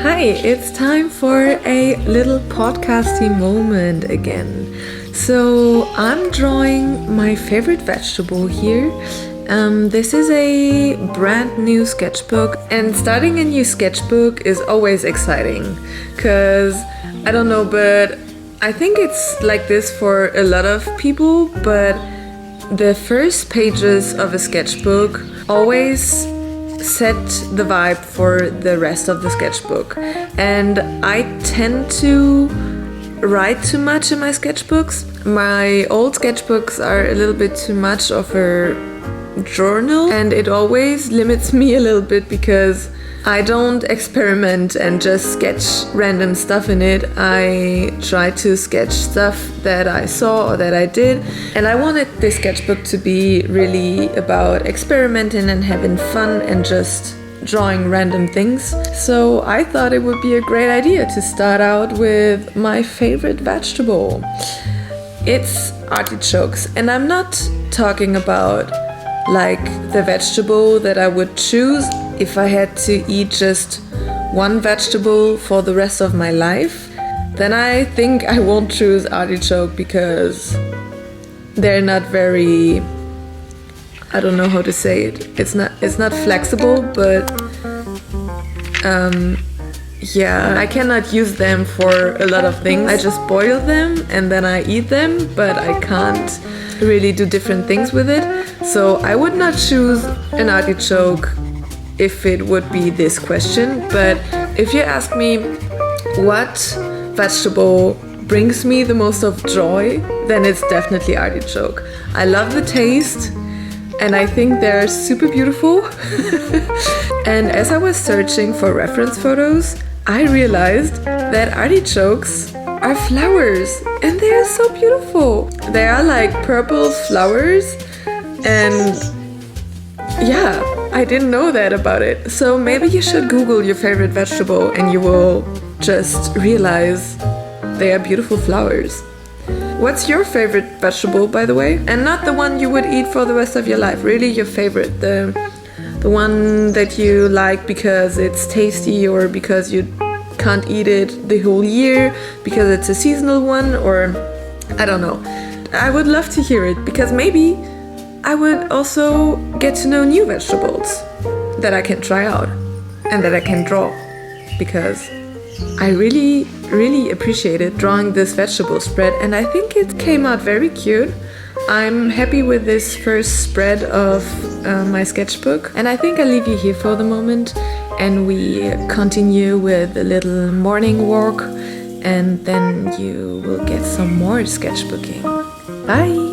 Hi, it's time for a little podcasty moment again. So I'm drawing my favorite vegetable here. This is a brand new sketchbook, and starting a new sketchbook is always exciting because I don't know, but I think it's like this for a lot of people, but the first pages of a sketchbook always set the vibe for the rest of the sketchbook. And I tend to write too much in my sketchbooks. My old sketchbooks are a little bit too much of a journal, and it always limits me a little bit because I don't experiment and just sketch random stuff in it. I try to sketch stuff that I saw or that I did, and I wanted this sketchbook to be really about experimenting and having fun and just drawing random things. So I thought it would be a great idea to start out with my favorite vegetable. It's artichokes, and I'm not talking about like the vegetable that I would choose if I had to eat just one vegetable for the rest of my life. Then I think I won't choose artichoke because they're not very, I don't know how to say it. It's not flexible, but yeah, I cannot use them for a lot of things. I just boil them and then I eat them, but I can't really do different things with it. So I would not choose an artichoke if it would be this question. But if you ask me what vegetable brings me the most of joy, then it's definitely artichoke. I love the taste and I think they're super beautiful. And as I was searching for reference photos, I realized that artichokes are flowers and they are so beautiful. They are like purple flowers, and yeah, I didn't know that about it. So maybe you should Google your favorite vegetable and you will just realize they are beautiful flowers. What's your favorite vegetable, by the way? And not the one you would eat for the rest of your life, really your favorite, the one that you like because it's tasty or because you can't eat it the whole year, because it's a seasonal one, or I don't know. I would love to hear it because maybe I would also get to know new vegetables that I can try out and that I can draw, because I really appreciated drawing this vegetable spread and I think it came out very cute. I'm happy with this first spread of my sketchbook, and I think I'll leave you here for the moment and we continue with a little morning walk, and then you will get some more sketchbooking. Bye!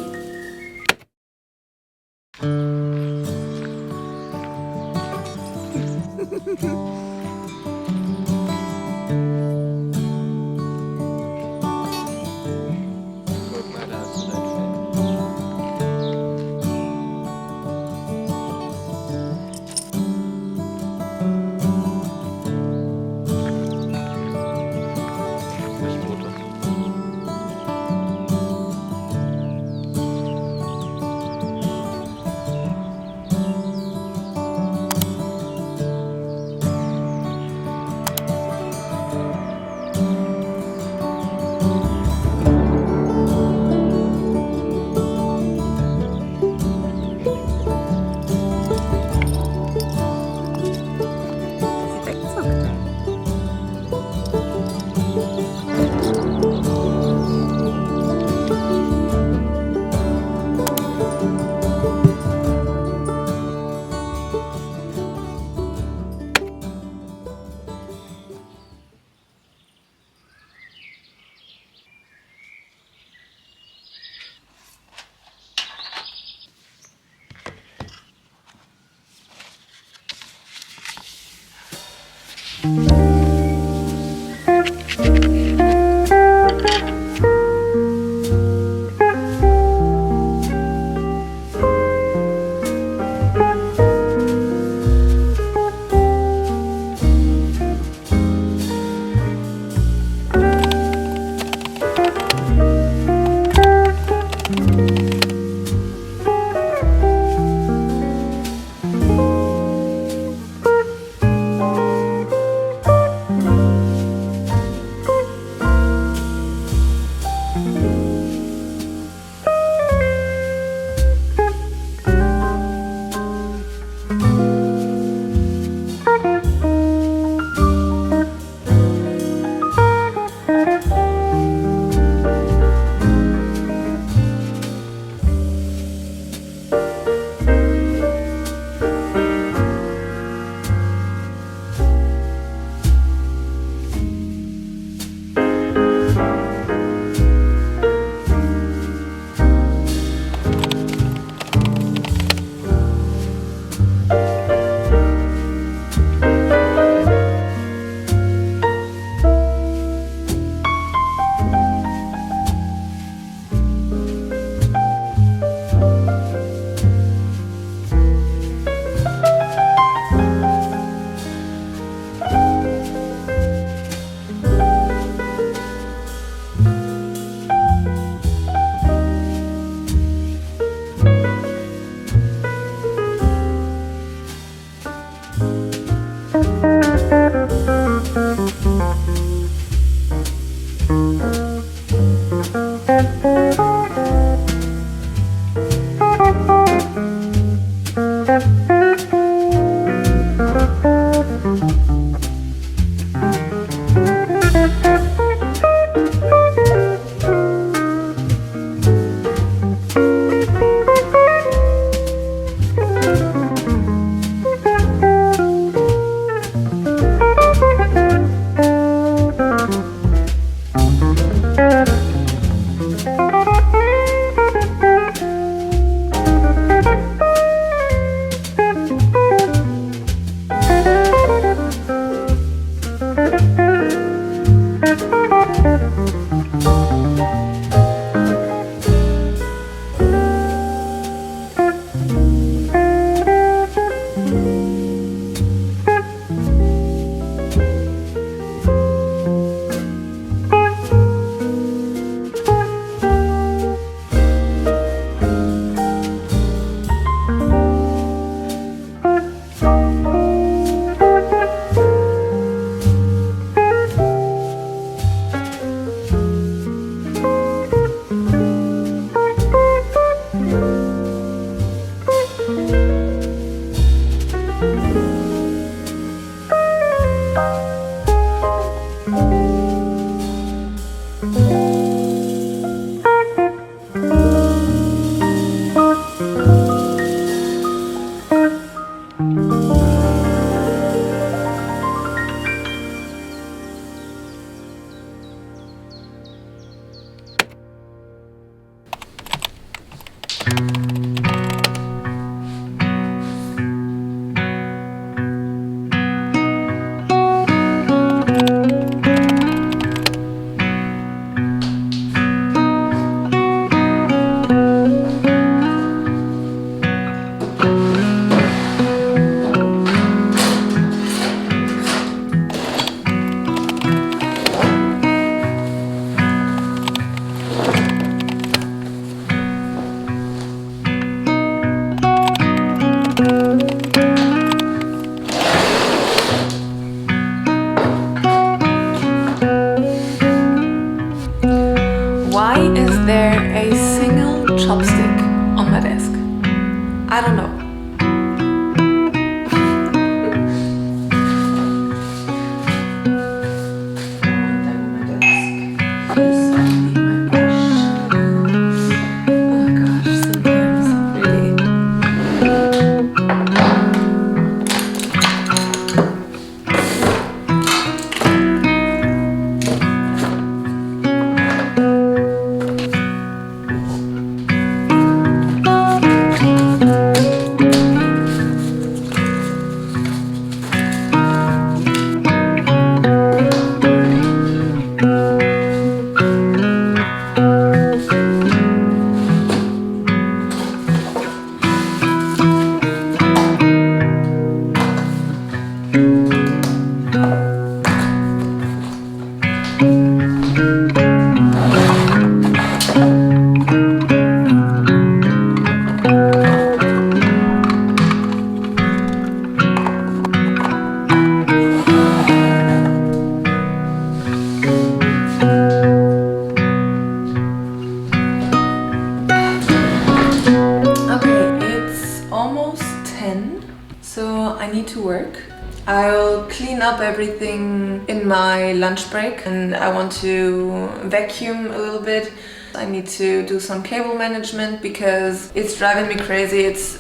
will clean up everything in my lunch break, and I want to vacuum a little bit. I need to do some cable management because it's driving me crazy. It's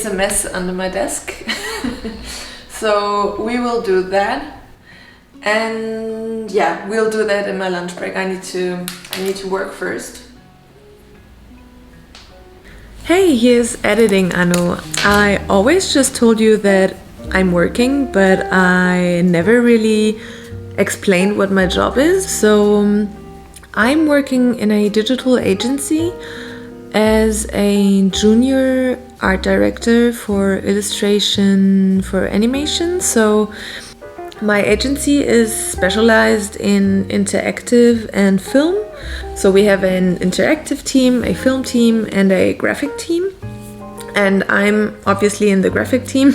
a mess under my desk. So we will do that, and yeah, we'll do that in my lunch break. I need to work first. Hey, here's editing Anou. I always just told you that I'm working, but I never really explained what my job is. So I'm working in a digital agency as a junior art director for illustration for animation. So my agency is specialized in interactive and film. So we have an interactive team, a film team, and a graphic team. And I'm obviously in the graphic team.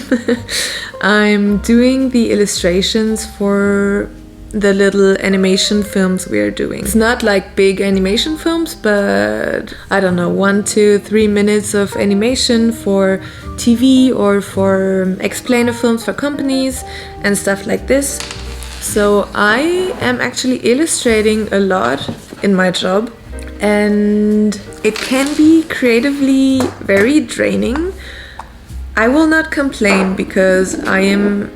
I'm doing the illustrations for the little animation films we are doing. It's not like big animation films, but I don't know, 1 to 3 minutes of animation for TV or for explainer films for companies and stuff like this. So I am actually illustrating a lot in my job, and it can be creatively very draining. I will not complain because I am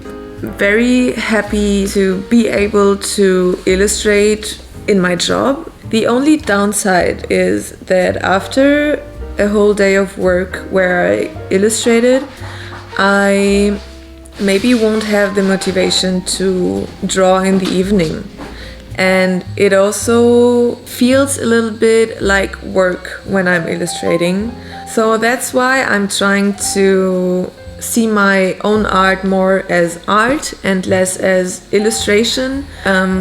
very happy to be able to illustrate in my job. The only downside is that after a whole day of work where I illustrated, I maybe won't have the motivation to draw in the evening. And it also feels a little bit like work when I'm illustrating. So that's why I'm trying to see my own art more as art and less as illustration,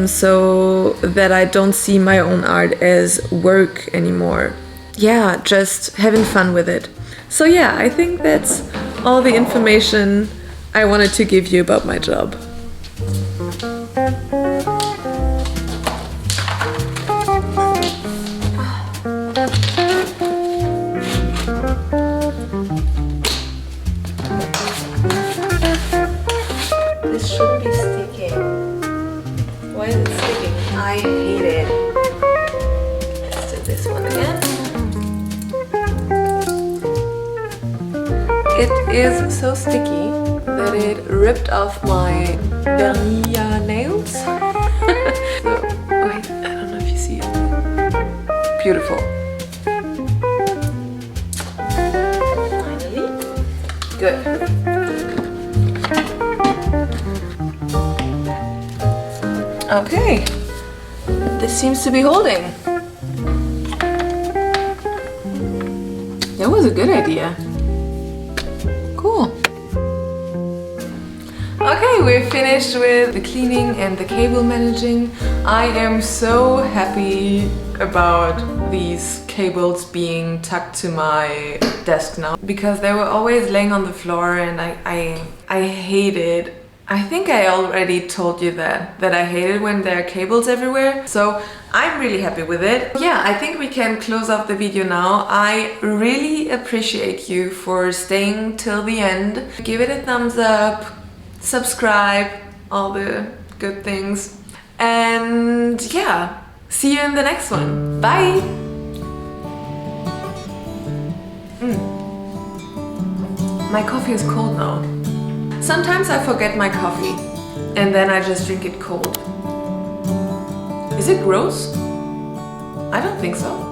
so that I don't see my own art as work anymore. Yeah, just having fun with it. So yeah, I think that's all the information I wanted to give you about my job. This shouldn't be sticking. Why is it sticking? I hate it. Let's do this one again. It is so sticky that it ripped off my vernis nails. So, wait, I don't know if you see it. Beautiful. Finally. Good. Okay, this seems to be holding. That was a good idea. Cool. Okay, we're finished with the cleaning and the cable managing. I am so happy about these cables being tucked to my desk now, because they were always laying on the floor, and I hate it. I think I already told you that I hate it when there are cables everywhere. So I'm really happy with it. Yeah, I think we can close off the video now. I really appreciate you for staying till the end. Give it a thumbs up, subscribe, all the good things. And yeah, see you in the next one. Bye! My coffee is cold now. Sometimes I forget my coffee and then I just drink it cold. Is it gross? I don't think so.